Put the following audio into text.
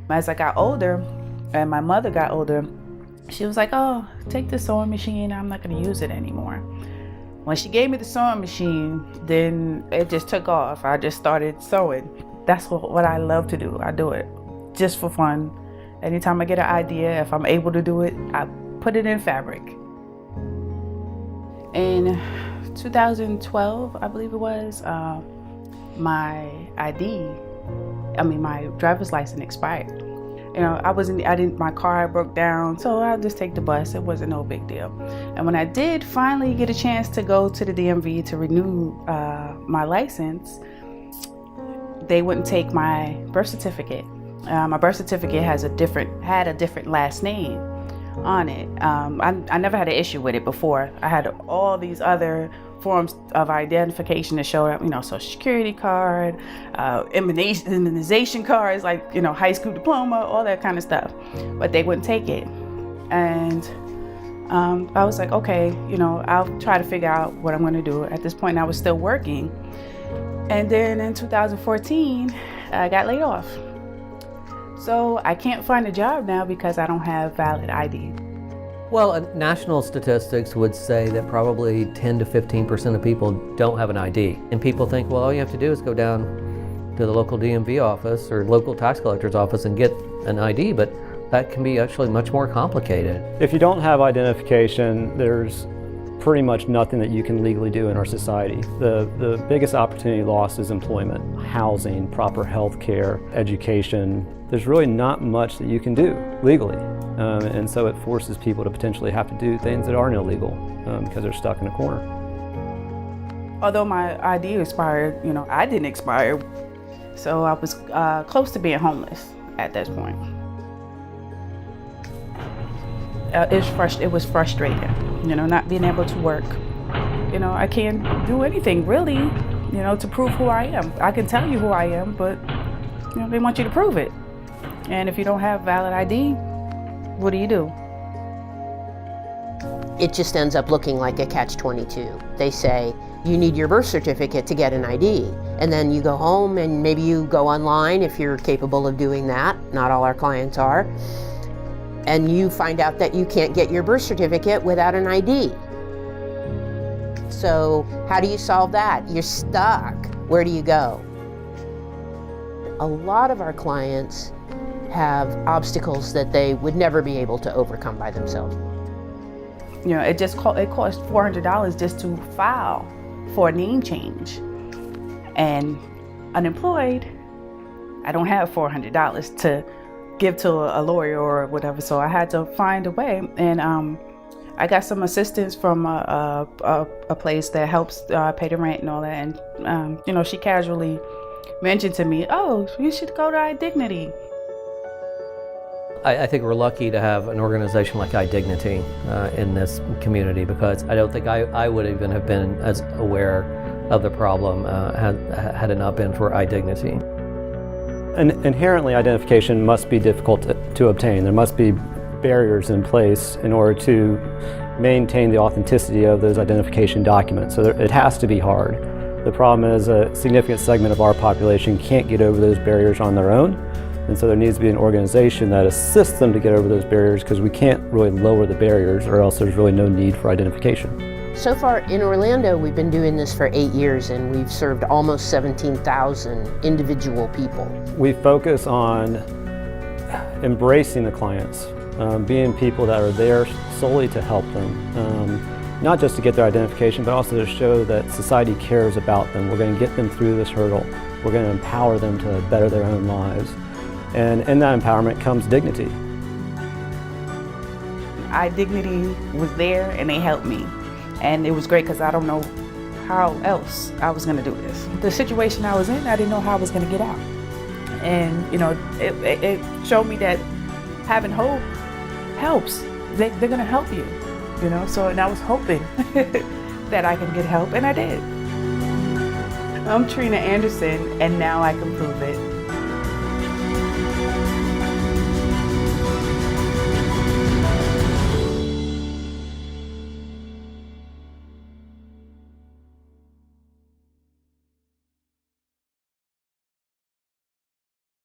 As I got older and my mother got older, she was like, oh, take the sewing machine, I'm not gonna use it anymore. When she gave me the sewing machine, then it just took off. I just started sewing. That's what I love to do. I do it just for fun. Anytime I get an idea, if I'm able to do it, I put it in fabric. In 2012, I believe it was, my driver's license expired. My car broke down, so I'll just take the bus. It wasn't no big deal. And when I did finally get a chance to go to the DMV to renew my license, they wouldn't take my birth certificate. My birth certificate had a different last name on it. I never had an issue with it before. I had all these other forms of identification that showed up, social security card, immunization cards, like, high school diploma, all that kind of stuff. But they wouldn't take it. And I was like, okay, I'll try to figure out what I'm going to do. At this point, I was still working. And then in 2014, I got laid off. So I can't find a job now because I don't have valid ID. Well, national statistics would say that probably 10 to 15% of people don't have an ID. And people think, well, all you have to do is go down to the local DMV office or local tax collector's office and get an ID, but that can be actually much more complicated. If you don't have identification, there's pretty much nothing that you can legally do in our society. The biggest opportunity lost is employment, housing, proper health care, education. There's really not much that you can do legally. And so it forces people to potentially have to do things that aren't illegal because they're stuck in a corner. Although my ID expired, I didn't expire. So I was close to being homeless at this point. It was frustrating, not being able to work. I can't do anything really, to prove who I am. I can tell you who I am, but they want you to prove it. And if you don't have valid ID, what do you do? It just ends up looking like a catch-22. They say, you need your birth certificate to get an ID. And then you go home and maybe you go online if you're capable of doing that. Not all our clients are. And you find out that you can't get your birth certificate without an ID. So how do you solve that? You're stuck. Where do you go? A lot of our clients have obstacles that they would never be able to overcome by themselves. It cost $400 just to file for a name change. And unemployed, I don't have $400 to give to a lawyer or whatever, so I had to find a way. And I got some assistance from a place that helps pay the rent and all that. And she casually mentioned to me, "Oh, you should go to IDignity." I think we're lucky to have an organization like IDignity in this community, because I don't think I would even have been as aware of the problem had it not been for IDignity. And inherently, identification must be difficult to obtain. There must be barriers in place in order to maintain the authenticity of those identification documents. So it has to be hard. The problem is a significant segment of our population can't get over those barriers on their own. And so there needs to be an organization that assists them to get over those barriers, because we can't really lower the barriers, or else there's really no need for identification. So far in Orlando, we've been doing this for 8 years, and we've served almost 17,000 individual people. We focus on embracing the clients, being people that are there solely to help them, not just to get their identification, but also to show that society cares about them. We're going to get them through this hurdle. We're going to empower them to better their own lives. And in that empowerment comes dignity. IDignity was there and they helped me. And it was great because I don't know how else I was going to do this. The situation I was in, I didn't know how I was going to get out. And, it showed me that having hope helps. They're going to help you, So and I was hoping that I could get help, and I did. I'm Trina Anderson, and now I can prove it.